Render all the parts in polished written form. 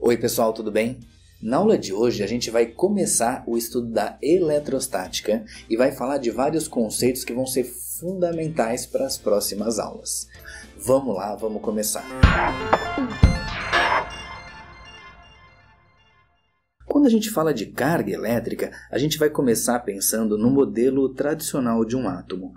Oi pessoal, tudo bem? Na aula de hoje a gente vai começar o estudo da eletrostática e vai falar de vários conceitos que vão ser fundamentais para as próximas aulas. Vamos lá, vamos começar. Quando a gente fala de carga elétrica, a gente vai começar pensando no modelo tradicional de um átomo,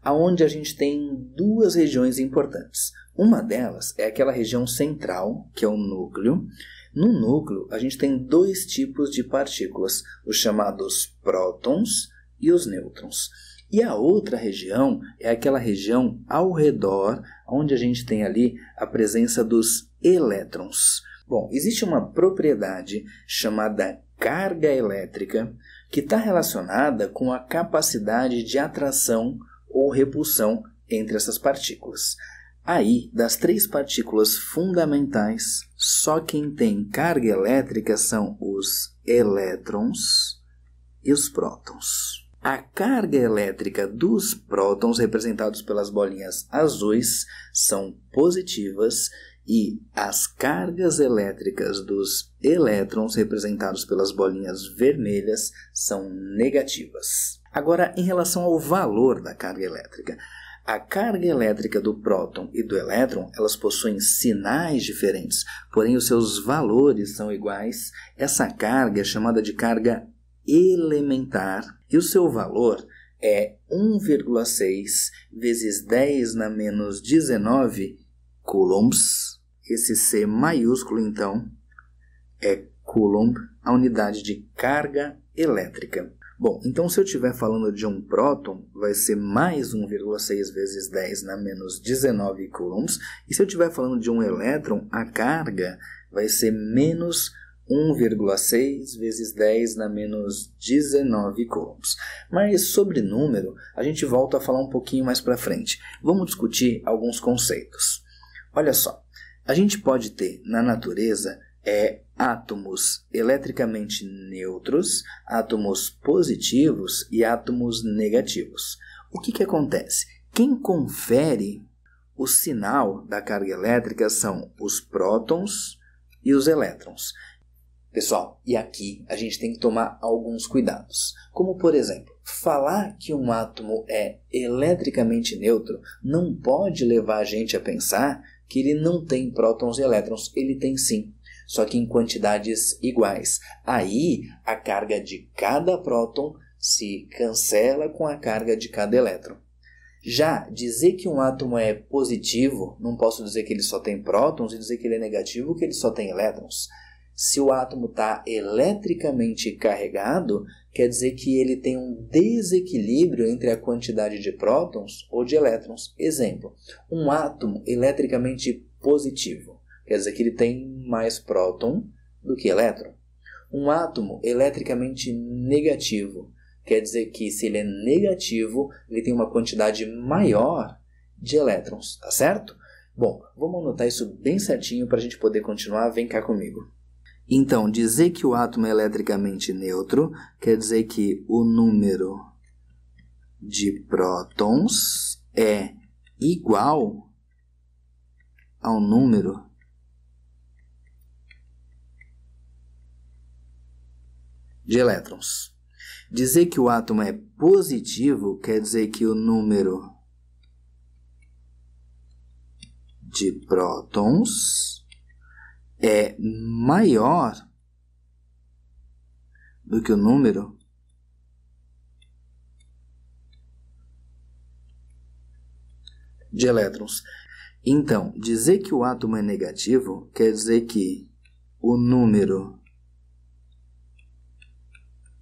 onde a gente tem duas regiões importantes. Uma delas é aquela região central, que é o núcleo. No núcleo, a gente tem dois tipos de partículas, os chamados prótons e os nêutrons. E a outra região é aquela região ao redor, onde a gente tem ali a presença dos elétrons. Bom, existe uma propriedade chamada carga elétrica que está relacionada com a capacidade de atração ou repulsão entre essas partículas. Aí, das três partículas fundamentais, só quem tem carga elétrica são os elétrons e os prótons. A carga elétrica dos prótons, representados pelas bolinhas azuis, são positivas e as cargas elétricas dos elétrons, representados pelas bolinhas vermelhas, são negativas. Agora, em relação ao valor da carga elétrica, a carga elétrica do próton e do elétron, elas possuem sinais diferentes, porém os seus valores são iguais. Essa carga é chamada de carga elementar e o seu valor é 1,6 vezes 10 na menos 19 coulombs. Esse C maiúsculo, então, é coulomb, a unidade de carga elétrica. Bom, então se eu estiver falando de um próton, vai ser mais 1,6 vezes 10 na menos 19 coulombs. E se eu estiver falando de um elétron, a carga vai ser menos 1,6 vezes 10 na menos 19 coulombs. Mas sobre número, a gente volta a falar um pouquinho mais para frente. Vamos discutir alguns conceitos. Olha só, a gente pode ter na natureza átomos eletricamente neutros, átomos positivos e átomos negativos. O que acontece? Quem confere o sinal da carga elétrica são os prótons e os elétrons. Pessoal, e aqui a gente tem que tomar alguns cuidados. Como, por exemplo, falar que um átomo é eletricamente neutro não pode levar a gente a pensar que ele não tem prótons e elétrons. Ele tem sim, só que em quantidades iguais. Aí, a carga de cada próton se cancela com a carga de cada elétron. Já dizer que um átomo é positivo, não posso dizer que ele só tem prótons e dizer que ele é negativo, que ele só tem elétrons. Se o átomo está eletricamente carregado, quer dizer que ele tem um desequilíbrio entre a quantidade de prótons ou de elétrons. Exemplo, um átomo eletricamente positivo, quer dizer que ele tem mais próton do que elétron. Um átomo eletricamente negativo, quer dizer que se ele é negativo, ele tem uma quantidade maior de elétrons, tá certo? Bom, vamos anotar isso bem certinho para a gente poder continuar. Vem cá comigo. Então, dizer que o átomo é eletricamente neutro quer dizer que o número de prótons é igual ao número de elétrons. Dizer que o átomo é positivo quer dizer que o número de prótons é maior do que o número de elétrons. Então, dizer que o átomo é negativo quer dizer que o número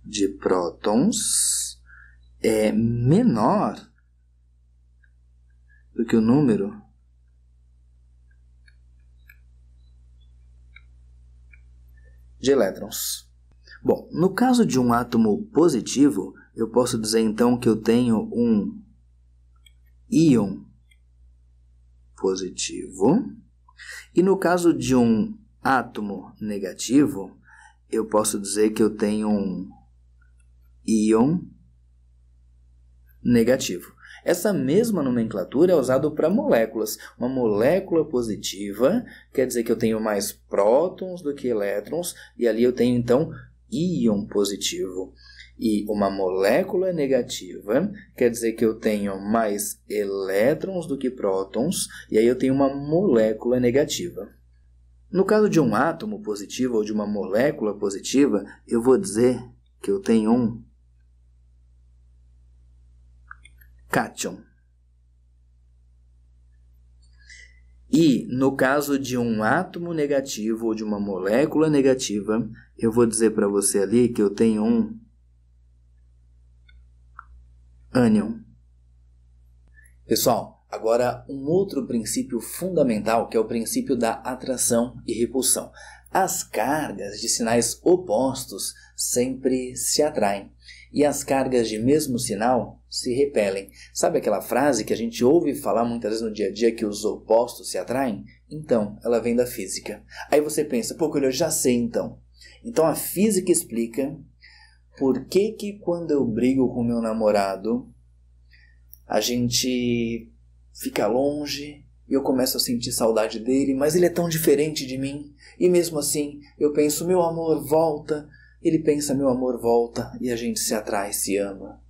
de prótons é menor do que o número de elétrons. Bom, no caso de um átomo positivo, eu posso dizer então que eu tenho um íon positivo. E no caso de um átomo negativo, eu posso dizer que eu tenho um íon negativo. Essa mesma nomenclatura é usada para moléculas. Uma molécula positiva quer dizer que eu tenho mais prótons do que elétrons, e ali eu tenho então íon positivo. E uma molécula negativa quer dizer que eu tenho mais elétrons do que prótons, e aí eu tenho uma molécula negativa. No caso de um átomo positivo ou de uma molécula positiva, eu vou dizer que eu tenho um cátion. E no caso de um átomo negativo ou de uma molécula negativa, eu vou dizer para você ali que eu tenho um ânion. Pessoal, agora um outro princípio fundamental, que é o princípio da atração e repulsão. As cargas de sinais opostos sempre se atraem. E as cargas de mesmo sinal se repelem. Sabe aquela frase que a gente ouve falar muitas vezes no dia a dia que os opostos se atraem? Então, ela vem da física. Aí você pensa, pô, eu já sei então. Então a física explica por que quando eu brigo com meu namorado, a gente fica longe e eu começo a sentir saudade dele, mas ele é tão diferente de mim. E mesmo assim, eu penso, meu amor, volta. Ele pensa, meu amor, volta, e a gente se atrai, se ama.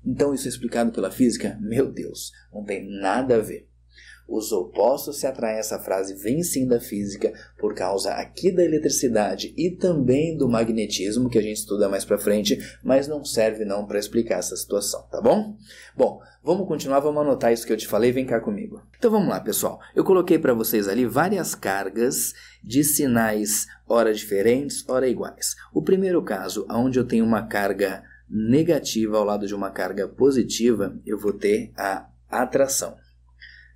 Então isso é explicado pela física? Meu Deus, não tem nada a ver. Os opostos se atraem, essa frase vem sim da física, por causa aqui da eletricidade e também do magnetismo, que a gente estuda mais pra frente, mas não serve não para explicar essa situação, tá bom? Bom, vamos continuar, vamos anotar isso que eu te falei, vem cá comigo. Então vamos lá, pessoal. Eu coloquei para vocês ali várias cargas de sinais, ora diferentes, ora iguais. O primeiro caso, onde eu tenho uma carga negativa ao lado de uma carga positiva, eu vou ter a atração.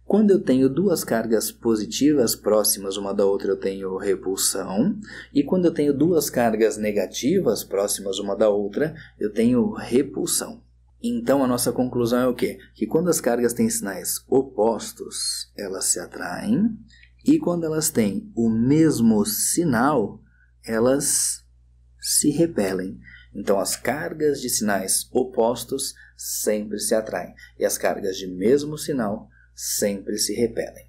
Quando eu tenho duas cargas positivas próximas uma da outra, eu tenho repulsão. E quando eu tenho duas cargas negativas próximas uma da outra, eu tenho repulsão. Então a nossa conclusão é o quê? Que quando as cargas têm sinais opostos, elas se atraem. E quando elas têm o mesmo sinal, elas se repelem. Então as cargas de sinais opostos sempre se atraem. E as cargas de mesmo sinal sempre se repelem.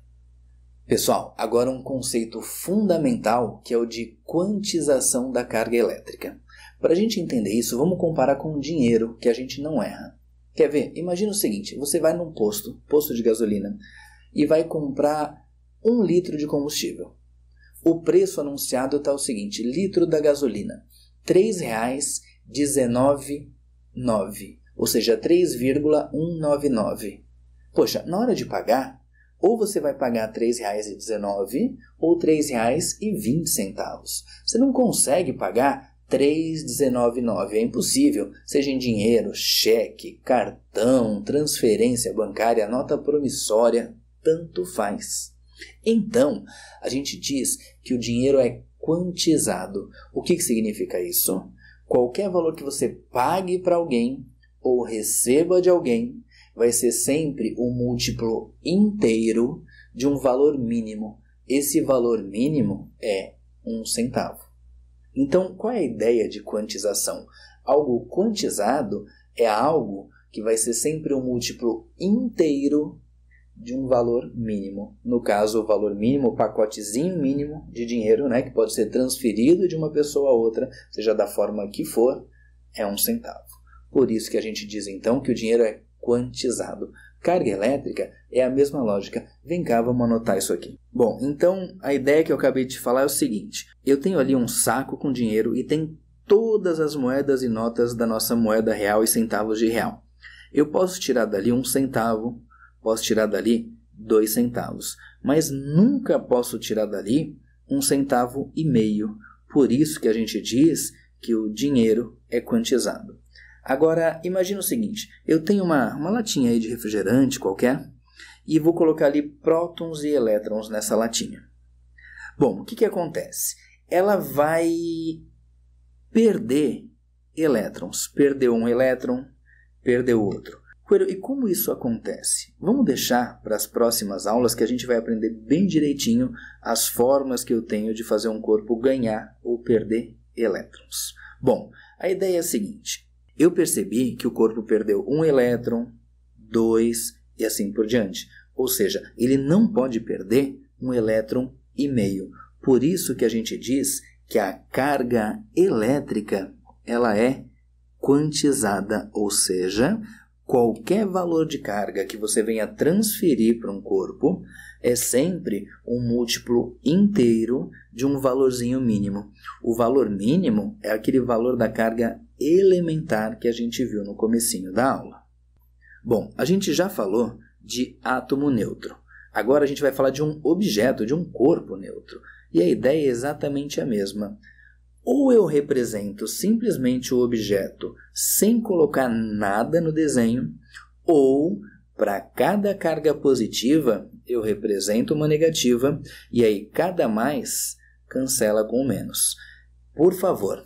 Pessoal, agora um conceito fundamental que é o de quantização da carga elétrica. Para a gente entender isso, vamos comparar com o dinheiro, que a gente não erra. Quer ver? Imagina o seguinte, você vai num posto de gasolina, e vai comprar 1 litro de combustível. O preço anunciado está o seguinte, litro da gasolina, R$ 3,19,9, ou seja, 3,199. Poxa, na hora de pagar, ou você vai pagar R$ 3,19 ou R$ 3,20. Você não consegue pagar R$ 3,19,9, é impossível, seja em dinheiro, cheque, cartão, transferência bancária, nota promissória, tanto faz. Então, a gente diz que o dinheiro é quantizado. O que significa isso? Qualquer valor que você pague para alguém ou receba de alguém, vai ser sempre um múltiplo inteiro de um valor mínimo. Esse valor mínimo é 1 centavo. Então, qual é a ideia de quantização? Algo quantizado é algo que vai ser sempre um múltiplo inteiro de um valor mínimo. No caso, o valor mínimo, o pacotezinho mínimo de dinheiro, né, que pode ser transferido de uma pessoa a outra, seja da forma que for, é 1 centavo. Por isso que a gente diz então que o dinheiro é quantizado. Carga elétrica é a mesma lógica. Vem cá, vamos anotar isso aqui. Bom, então a ideia que eu acabei de falar é o seguinte. Eu tenho ali um saco com dinheiro e tem todas as moedas e notas da nossa moeda real e centavos de real. Eu posso tirar dali 1 centavo, posso tirar dali 2 centavos, mas nunca posso tirar dali 1,5 centavo. Por isso que a gente diz que o dinheiro é quantizado. Agora, imagina o seguinte, eu tenho uma latinha aí de refrigerante qualquer e vou colocar ali prótons e elétrons nessa latinha. Bom, o que acontece? Ela vai perder elétrons. Perdeu um elétron, perdeu outro. E como isso acontece? Vamos deixar para as próximas aulas que a gente vai aprender bem direitinho as formas que eu tenho de fazer um corpo ganhar ou perder elétrons. Bom, a ideia é a seguinte. Eu percebi que o corpo perdeu 1 elétron, 2 e assim por diante. Ou seja, ele não pode perder um elétron e meio. Por isso que a gente diz que a carga elétrica ela é quantizada, ou seja, qualquer valor de carga que você venha transferir para um corpo é sempre um múltiplo inteiro de um valorzinho mínimo. O valor mínimo é aquele valor da carga elementar que a gente viu no comecinho da aula. Bom, a gente já falou de átomo neutro. Agora a gente vai falar de um objeto, de um corpo neutro. E a ideia é exatamente a mesma. Ou eu represento simplesmente o objeto sem colocar nada no desenho, ou para cada carga positiva eu represento uma negativa e aí cada mais cancela com o menos. Por favor,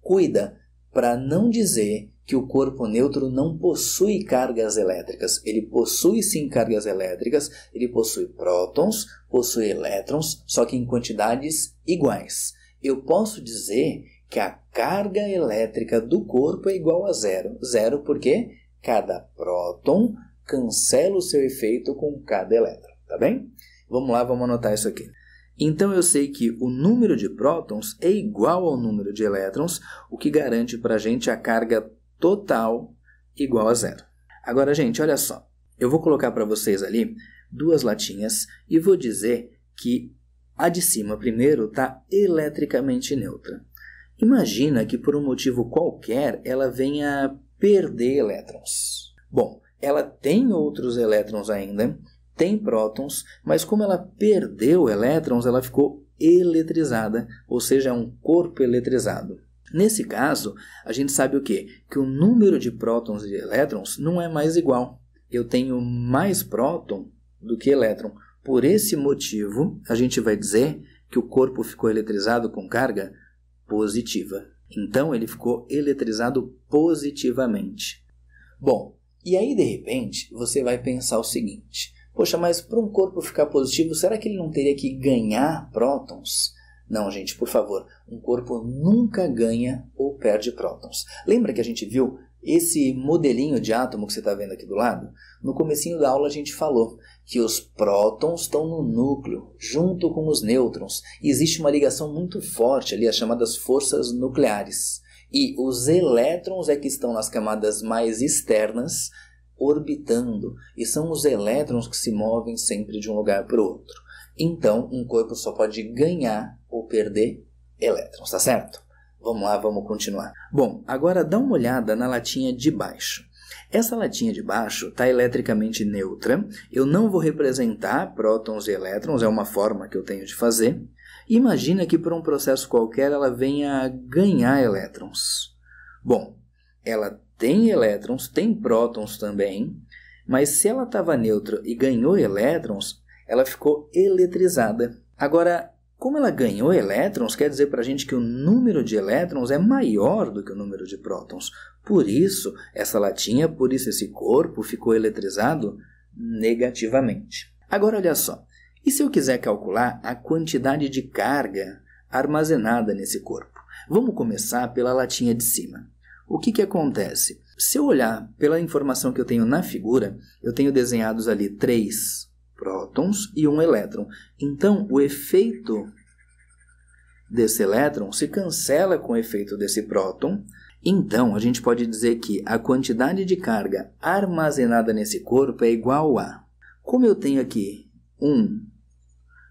cuida para não dizer que o corpo neutro não possui cargas elétricas. Ele possui sim cargas elétricas, ele possui prótons, possui elétrons, só que em quantidades iguais. Eu posso dizer que a carga elétrica do corpo é igual a zero. Zero porque cada próton cancela o seu efeito com cada elétron, tá bem? Vamos lá, vamos anotar isso aqui. Então eu sei que o número de prótons é igual ao número de elétrons, o que garante para a gente a carga total igual a zero. Agora, gente, olha só. Eu vou colocar para vocês ali duas latinhas e vou dizer que a de cima, primeiro, está eletricamente neutra. Imagina que por um motivo qualquer ela venha perder elétrons. Bom, ela tem outros elétrons ainda, tem prótons, mas como ela perdeu elétrons, ela ficou eletrizada, ou seja, é um corpo eletrizado. Nesse caso, a gente sabe o quê? Que o número de prótons e de elétrons não é mais igual. Eu tenho mais próton do que elétron. Por esse motivo, a gente vai dizer que o corpo ficou eletrizado com carga positiva. Então, ele ficou eletrizado positivamente. Bom, e aí, de repente, você vai pensar o seguinte. Poxa, mas para um corpo ficar positivo, será que ele não teria que ganhar prótons? Não, gente, por favor. Um corpo nunca ganha ou perde prótons. Lembra que a gente viu esse modelinho de átomo que você está vendo aqui do lado? No comecinho da aula a gente falou que os prótons estão no núcleo, junto com os nêutrons. E existe uma ligação muito forte ali, as chamadas forças nucleares. E os elétrons é que estão nas camadas mais externas, orbitando. E são os elétrons que se movem sempre de um lugar para o outro. Então, um corpo só pode ganhar ou perder elétrons, tá certo? Vamos lá, vamos continuar. Bom, agora dá uma olhada na latinha de baixo. Essa latinha de baixo está eletricamente neutra. Eu não vou representar prótons e elétrons, é uma forma que eu tenho de fazer. Imagina que por um processo qualquer ela venha ganhar elétrons. Bom, ela tem elétrons, tem prótons também, mas se ela estava neutra e ganhou elétrons, ela ficou eletrizada. Agora, como ela ganhou elétrons, quer dizer para a gente que o número de elétrons é maior do que o número de prótons. Por isso, essa latinha, por isso esse corpo ficou eletrizado negativamente. Agora, olha só. E se eu quiser calcular a quantidade de carga armazenada nesse corpo? Vamos começar pela latinha de cima. O que acontece? Se eu olhar pela informação que eu tenho na figura, eu tenho desenhados ali 3 prótons e 1 elétron. Então, o efeito desse elétron se cancela com o efeito desse próton. Então, a gente pode dizer que a quantidade de carga armazenada nesse corpo é igual a... Como eu tenho aqui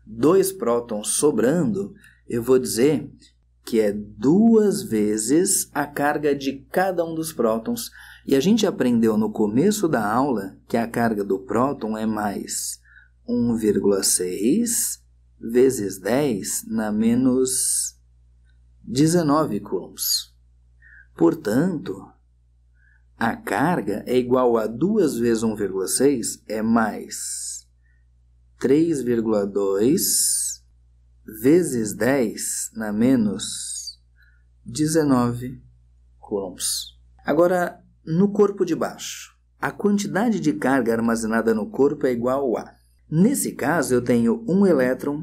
2 prótons sobrando, eu vou dizer que é 2 vezes a carga de cada um dos prótons. E a gente aprendeu no começo da aula que a carga do próton é mais 1,6 vezes 10 na menos 19 coulombs. Portanto, a carga é igual a 2 vezes 1,6 é mais 3,2 vezes 10 na menos 19 coulombs. Agora, no corpo de baixo, a quantidade de carga armazenada no corpo é igual a... Nesse caso, eu tenho 1 elétron,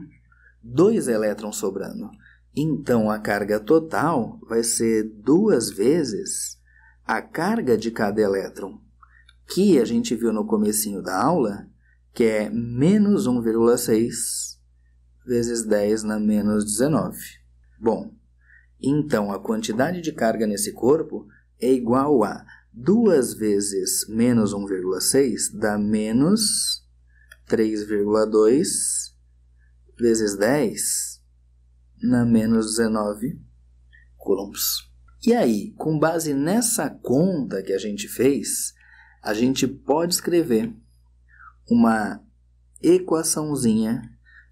2 elétrons sobrando. Então, a carga total vai ser 2 vezes a carga de cada elétron, que a gente viu no comecinho da aula, que é menos 1,6 vezes 10 na menos 19. Bom, então a quantidade de carga nesse corpo é igual a 2 vezes menos 1,6 dá menos 3,2 vezes 10 na menos 19 coulombs. E aí, com base nessa conta que a gente fez, a gente pode escrever uma equaçãozinha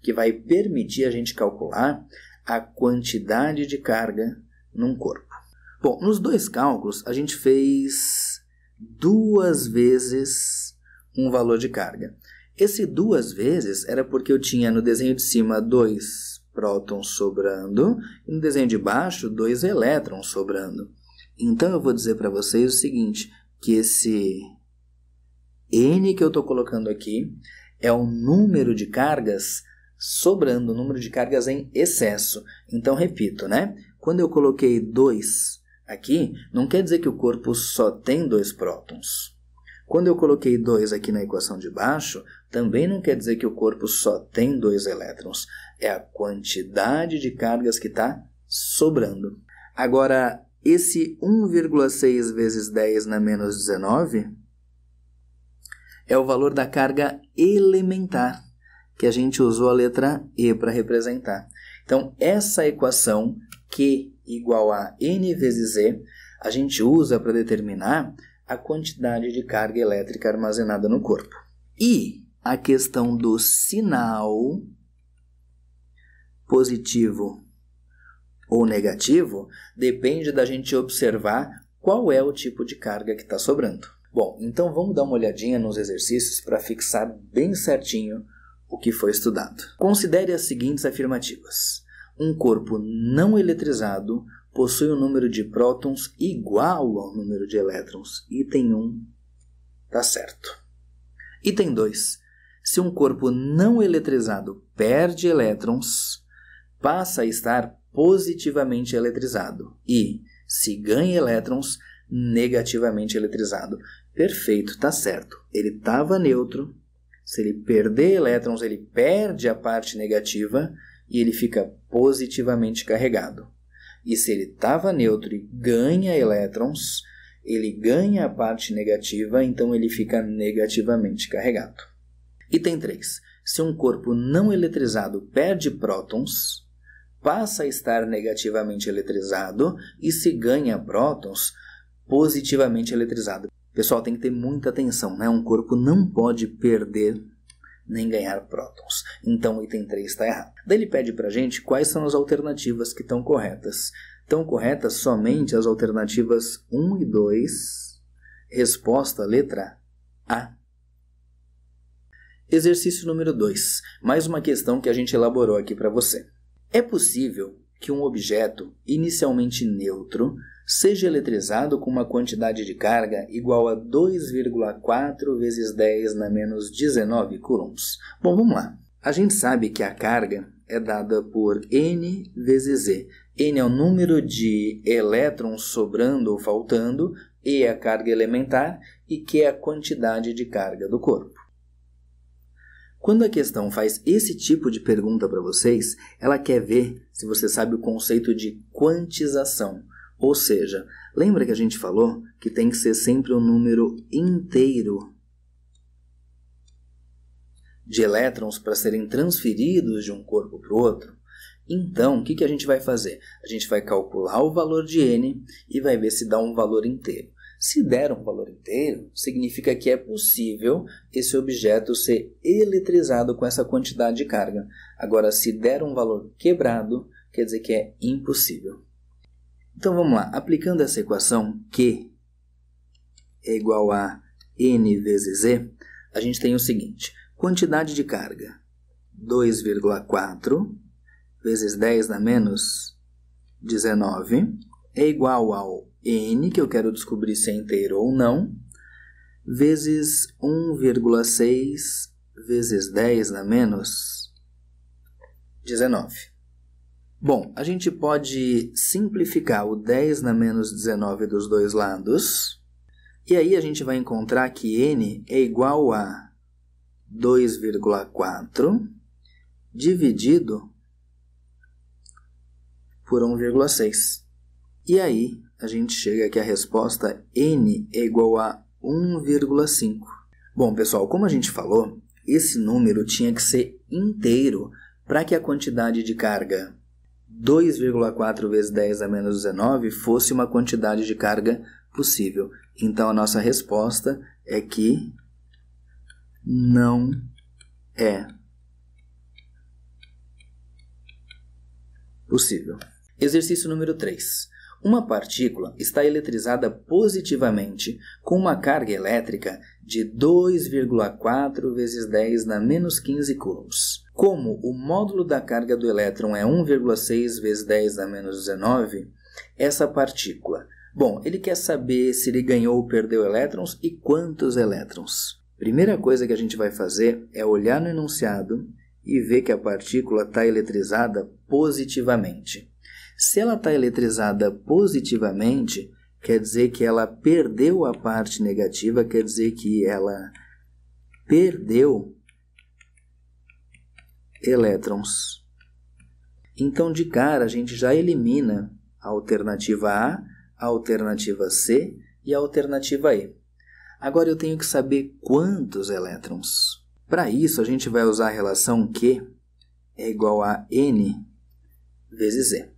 que vai permitir a gente calcular a quantidade de carga num corpo. Bom, nos dois cálculos a gente fez 2 vezes um valor de carga. Esse 2 vezes era porque eu tinha no desenho de cima 2 prótons sobrando e no desenho de baixo 2 elétrons sobrando. Então eu vou dizer para vocês o seguinte, que esse N que eu estou colocando aqui é o número de cargas sobrando, o número de cargas em excesso. Então repito, né? Quando eu coloquei 2 aqui, não quer dizer que o corpo só tem 2 prótons. Quando eu coloquei 2 aqui na equação de baixo, também não quer dizer que o corpo só tem 2 elétrons. É a quantidade de cargas que está sobrando. Agora, esse 1,6 vezes 10 na menos 19 é o valor da carga elementar, que a gente usou a letra E para representar. Então, essa equação, Q igual a N vezes E, a gente usa para determinar a quantidade de carga elétrica armazenada no corpo. E a questão do sinal positivo ou negativo depende da gente observar qual é o tipo de carga que está sobrando. Bom, então vamos dar uma olhadinha nos exercícios para fixar bem certinho o que foi estudado. Considere as seguintes afirmativas. Um corpo não eletrizado possui um número de prótons igual ao número de elétrons. Item 1, tá certo. Item 2. Se um corpo não eletrizado perde elétrons, passa a estar positivamente eletrizado. E, se ganha elétrons, negativamente eletrizado. Perfeito, tá certo. Ele estava neutro. Se ele perder elétrons, ele perde a parte negativa e ele fica positivamente carregado. E se ele estava neutro e ganha elétrons, ele ganha a parte negativa, então ele fica negativamente carregado. Item 3. Se um corpo não eletrizado perde prótons, passa a estar negativamente eletrizado e se ganha prótons, positivamente eletrizado. Pessoal, tem que ter muita atenção, né? Um corpo não pode perder nem ganhar prótons. Então o item 3 está errado. Daí ele pede para a gente quais são as alternativas que estão corretas. Estão corretas somente as alternativas 1 e 2. Resposta letra A. Exercício número 2. Mais uma questão que a gente elaborou aqui para você. É possível que um objeto inicialmente neutro seja eletrizado com uma quantidade de carga igual a 2,4 vezes 10 na menos 19 coulombs. Bom, vamos lá. A gente sabe que a carga é dada por N vezes E. N é o número de elétrons sobrando ou faltando, E é a carga elementar e Q é a quantidade de carga do corpo. Quando a questão faz esse tipo de pergunta para vocês, ela quer ver se você sabe o conceito de quantização. Ou seja, lembra que a gente falou que tem que ser sempre um número inteiro de elétrons para serem transferidos de um corpo para o outro? Então, o que a gente vai fazer? A gente vai calcular o valor de N e vai ver se dá um valor inteiro. Se der um valor inteiro, significa que é possível esse objeto ser eletrizado com essa quantidade de carga. Agora, se der um valor quebrado, quer dizer que é impossível. Então vamos lá, aplicando essa equação Q é igual a N vezes E, a gente tem o seguinte, quantidade de carga 2,4 vezes 10 na menos 19 é igual ao N, que eu quero descobrir se é inteiro ou não, vezes 1,6 vezes 10 na menos 19. Bom, a gente pode simplificar o 10 na menos 19 dos dois lados, E aí a gente vai encontrar que N é igual a 2,4 dividido por 1,6. E aí a gente chega que a resposta N é igual a 1,5. Bom, pessoal, como a gente falou, esse número tinha que ser inteiro para que a quantidade de carga 2,4 vezes 10 a menos 19 fosse uma quantidade de carga possível. Então, a nossa resposta é que não é possível. Exercício número 3. Uma partícula está eletrizada positivamente com uma carga elétrica de 2,4 vezes 10 na menos 15 coulombs. Como o módulo da carga do elétron é 1,6 vezes 10 na menos 19, essa partícula... Bom, ele quer saber se ele ganhou ou perdeu elétrons e quantos elétrons. Primeira coisa que a gente vai fazer é olhar no enunciado e ver que a partícula está eletrizada positivamente. Se ela está eletrizada positivamente, quer dizer que ela perdeu a parte negativa, quer dizer que ela perdeu elétrons. Então, de cara, a gente já elimina a alternativa A, a alternativa C e a alternativa E. Agora eu tenho que saber quantos elétrons. Para isso, a gente vai usar a relação Q é igual a N vezes E.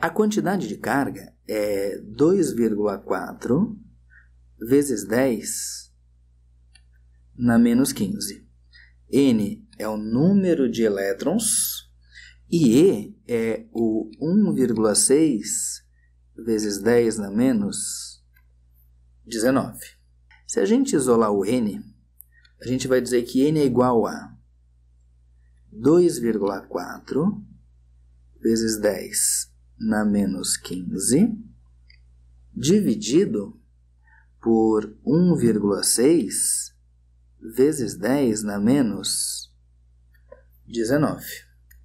A quantidade de carga é 2,4 vezes 10 na menos 15. N é o número de elétrons e E é o 1,6 vezes 10 na menos 19. Se a gente isolar o N, a gente vai dizer que N é igual a 2,4 vezes 10 na menos 15, dividido por 1,6 vezes 10 na menos 19.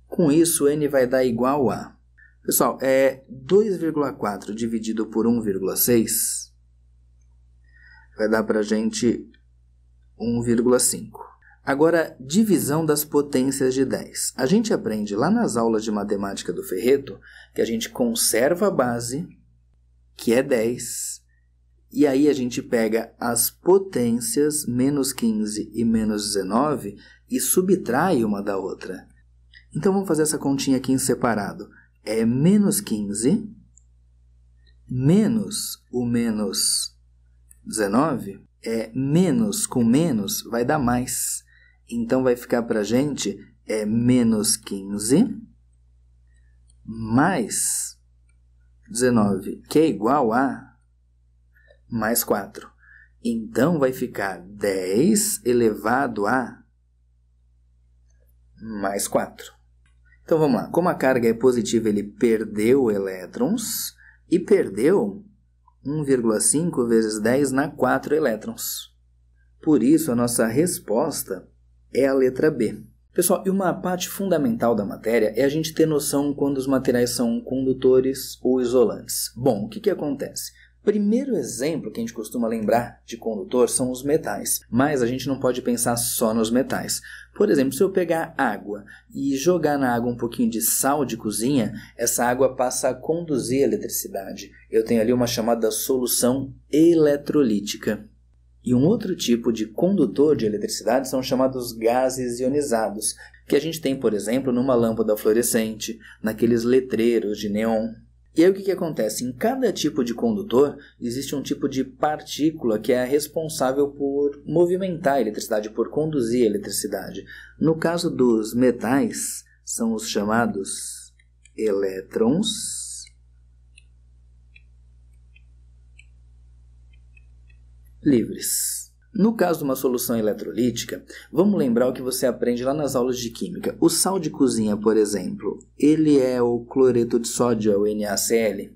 Com isso, N vai dar igual a... Pessoal, 2,4 dividido por 1,6 vai dar para a gente 1,5. Agora, divisão das potências de 10. A gente aprende lá nas aulas de matemática do Ferreto que a gente conserva a base, que é 10, e aí a gente pega as potências menos 15 e menos 19 e subtrai uma da outra. Então, vamos fazer essa continha aqui em separado. É menos 15 menos o menos 19, menos com menos vai dar mais. Então, vai ficar para a gente menos 15 mais 19, que é igual a mais 4. Então, vai ficar 10 elevado a mais 4. Então, vamos lá. Como a carga é positiva, ele perdeu elétrons e perdeu 1,5 vezes 10 na 4 elétrons. Por isso, a nossa resposta é a letra B. Pessoal, e uma parte fundamental da matéria é a gente ter noção quando os materiais são condutores ou isolantes. Bom, o que acontece? Primeiro exemplo que a gente costuma lembrar de condutor são os metais, mas a gente não pode pensar só nos metais. Por exemplo, se eu pegar água e jogar na água um pouquinho de sal de cozinha, essa água passa a conduzir a eletricidade. Eu tenho ali uma chamada solução eletrolítica. E um outro tipo de condutor de eletricidade são chamados gases ionizados, que a gente tem, por exemplo, numa lâmpada fluorescente, naqueles letreiros de neon. E aí o que acontece? Em cada tipo de condutor existe um tipo de partícula que é responsável por movimentar a eletricidade, por conduzir a eletricidade. No caso dos metais, são os chamados elétrons livres. No caso de uma solução eletrolítica, vamos lembrar o que você aprende lá nas aulas de química. O sal de cozinha, por exemplo, ele é o cloreto de sódio, é o NaCl.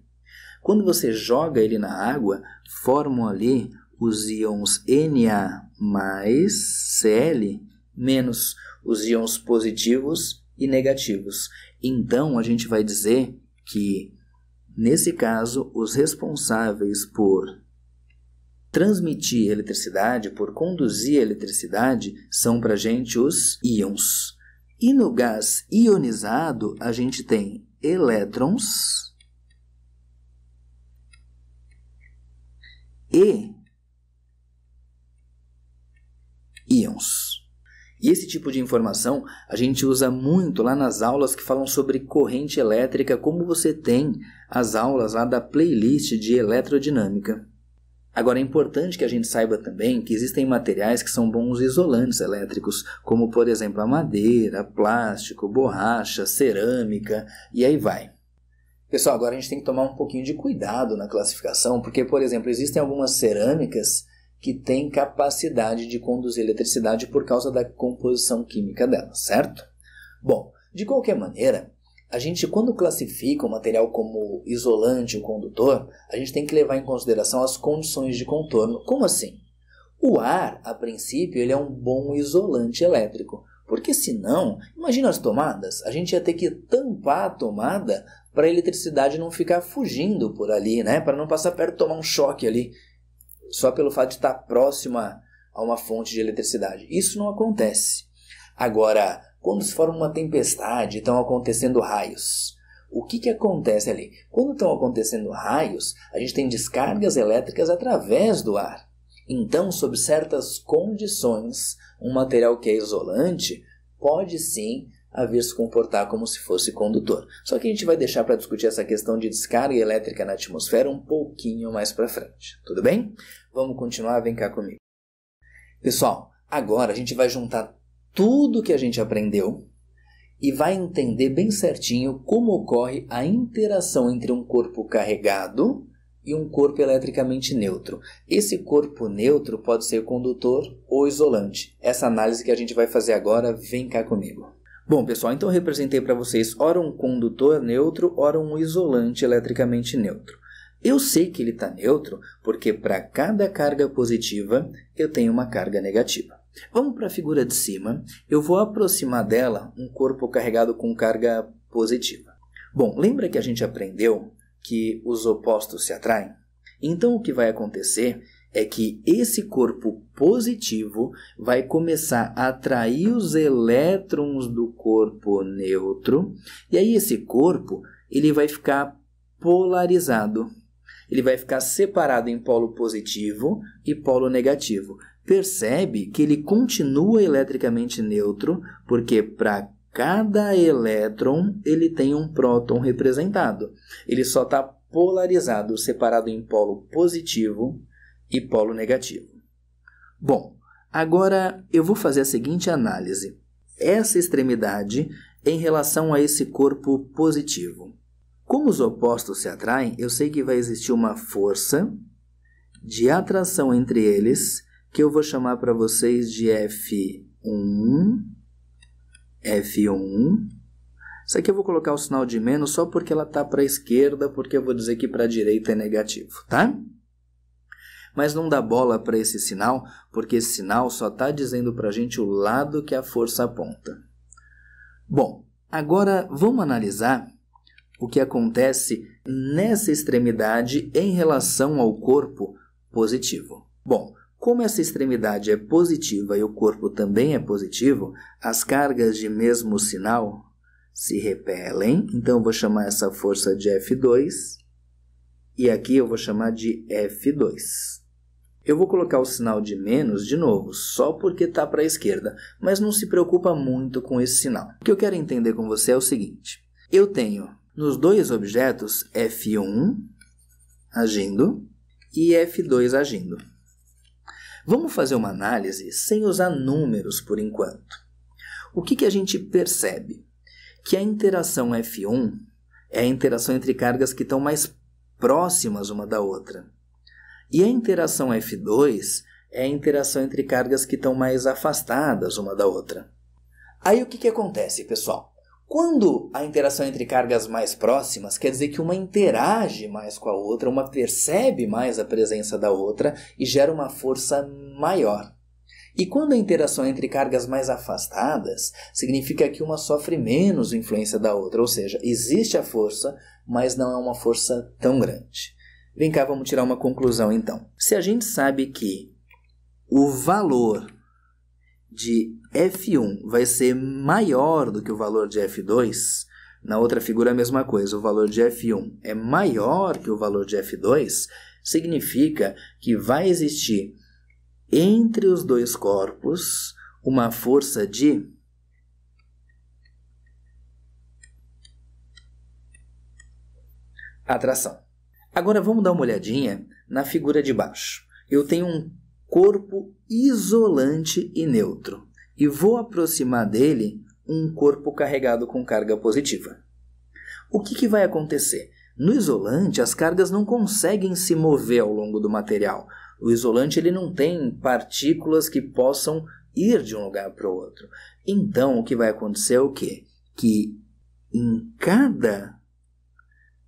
Quando você joga ele na água, formam ali os íons Na mais Cl menos os íons positivos e negativos. Então, a gente vai dizer que, nesse caso, os responsáveis por transmitir eletricidade, por conduzir eletricidade, são para a gente os íons. E no gás ionizado, a gente tem elétrons e íons. E esse tipo de informação a gente usa muito lá nas aulas que falam sobre corrente elétrica, como você tem as aulas lá da playlist de eletrodinâmica. Agora é importante que a gente saiba também que existem materiais que são bons isolantes elétricos, como por exemplo a madeira, plástico, borracha, cerâmica e aí vai. Pessoal, agora a gente tem que tomar um pouquinho de cuidado na classificação, porque por exemplo existem algumas cerâmicas que têm capacidade de conduzir eletricidade por causa da composição química dela, certo? Bom, de qualquer maneira, a gente quando classifica um material como isolante ou condutor, a gente tem que levar em consideração as condições de contorno. Como assim? O ar, a princípio, ele é um bom isolante elétrico, porque senão, imagina as tomadas, a gente ia ter que tampar a tomada para a eletricidade não ficar fugindo por ali, né? Para não passar perto e tomar um choque ali, só pelo fato de estar próxima a uma fonte de eletricidade. Isso não acontece. Agora, quando se forma uma tempestade e estão acontecendo raios, o que acontece ali? Quando estão acontecendo raios, a gente tem descargas elétricas através do ar. Então, sob certas condições, um material que é isolante pode sim vir se comportar como se fosse condutor. Só que a gente vai deixar para discutir essa questão de descarga elétrica na atmosfera um pouquinho mais para frente. Tudo bem? Vamos continuar? Vem cá comigo. Pessoal, agora a gente vai juntar tudo que a gente aprendeu e vai entender bem certinho como ocorre a interação entre um corpo carregado e um corpo eletricamente neutro. Esse corpo neutro pode ser condutor ou isolante. Essa análise que a gente vai fazer agora, vem cá comigo. Bom, pessoal, então eu representei para vocês ora um condutor neutro, ora um isolante eletricamente neutro. Eu sei que ele está neutro porque para cada carga positiva eu tenho uma carga negativa. Vamos para a figura de cima. Eu vou aproximar dela um corpo carregado com carga positiva. Bom, lembra que a gente aprendeu que os opostos se atraem? Então o que vai acontecer é que esse corpo positivo vai começar a atrair os elétrons do corpo neutro, e aí esse corpo ele vai ficar polarizado. Ele vai ficar separado em polo positivo e polo negativo. Percebe que ele continua eletricamente neutro, porque para cada elétron ele tem um próton representado. Ele só está polarizado, separado em polo positivo e polo negativo. Bom, agora eu vou fazer a seguinte análise. Essa extremidade em relação a esse corpo positivo. Como os opostos se atraem, eu sei que vai existir uma força de atração entre eles, que eu vou chamar para vocês de F1. Isso aqui eu vou colocar o sinal de menos só porque ela está para a esquerda, porque eu vou dizer que para a direita é negativo, tá? Mas não dá bola para esse sinal, porque esse sinal só está dizendo para a gente o lado que a força aponta. Bom, agora vamos analisar o que acontece nessa extremidade em relação ao corpo positivo. Bom, como essa extremidade é positiva e o corpo também é positivo, as cargas de mesmo sinal se repelem, então eu vou chamar essa força de F2 e aqui eu vou chamar de F2. Eu vou colocar o sinal de menos de novo, só porque está para a esquerda, mas não se preocupa muito com esse sinal. O que eu quero entender com você é o seguinte. Eu tenho nos dois objetos F1 agindo e F2 agindo. Vamos fazer uma análise sem usar números por enquanto. O que a gente percebe? Que a interação F1 é a interação entre cargas que estão mais próximas uma da outra. E a interação F2 é a interação entre cargas que estão mais afastadas uma da outra. Aí o que acontece, pessoal? Quando a interação entre cargas mais próximas, quer dizer que uma interage mais com a outra, uma percebe mais a presença da outra e gera uma força maior. E quando a interação entre cargas mais afastadas, significa que uma sofre menos influência da outra, ou seja, existe a força, mas não é uma força tão grande. Vem cá, vamos tirar uma conclusão então. Se a gente sabe que o valor de F1 vai ser maior do que o valor de F2, na outra figura a mesma coisa, o valor de F1 é maior que o valor de F2, significa que vai existir entre os dois corpos uma força de atração. Agora vamos dar uma olhadinha na figura de baixo. Eu tenho um corpo isolante e neutro e vou aproximar dele um corpo carregado com carga positiva. O que vai acontecer? No isolante, as cargas não conseguem se mover ao longo do material. O isolante ele não tem partículas que possam ir de um lugar para o outro. Então, o que vai acontecer é o quê? Que em cada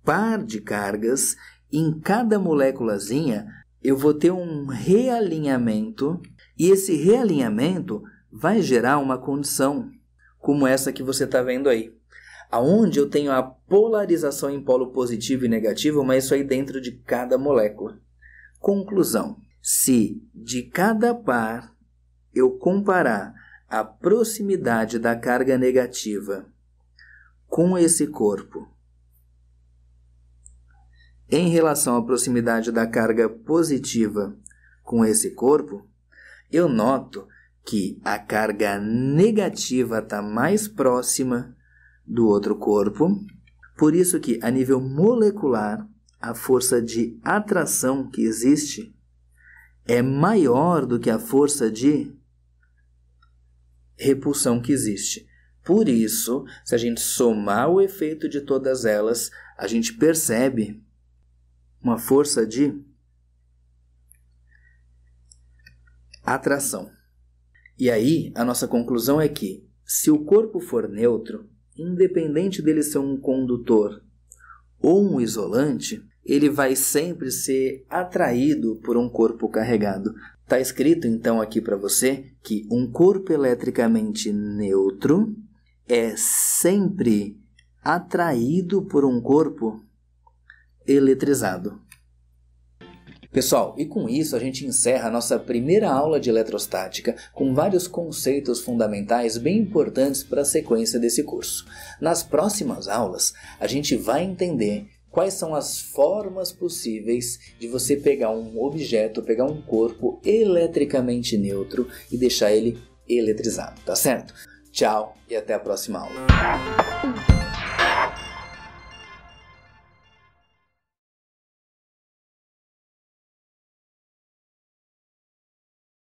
par de cargas, em cada moléculazinha, eu vou ter um realinhamento e esse realinhamento vai gerar uma condição como essa que você está vendo aí, aonde eu tenho a polarização em polo positivo e negativo, mas isso aí dentro de cada molécula. Conclusão: se de cada par eu comparar a proximidade da carga negativa com esse corpo em relação à proximidade da carga positiva com esse corpo, eu noto que a carga negativa está mais próxima do outro corpo. Por isso que, a nível molecular, a força de atração que existe é maior do que a força de repulsão que existe. Por isso, se a gente somar o efeito de todas elas, a gente percebe uma força de atração. E aí, a nossa conclusão é que, se o corpo for neutro, independente dele ser um condutor ou um isolante, ele vai sempre ser atraído por um corpo carregado. Está escrito então aqui para você que um corpo eletricamente neutro é sempre atraído por um corpo eletrizado. Pessoal, e com isso a gente encerra a nossa primeira aula de eletrostática com vários conceitos fundamentais bem importantes para a sequência desse curso. Nas próximas aulas, a gente vai entender quais são as formas possíveis de você pegar um objeto, pegar um corpo eletricamente neutro e deixar ele eletrizado, tá certo? Tchau e até a próxima aula.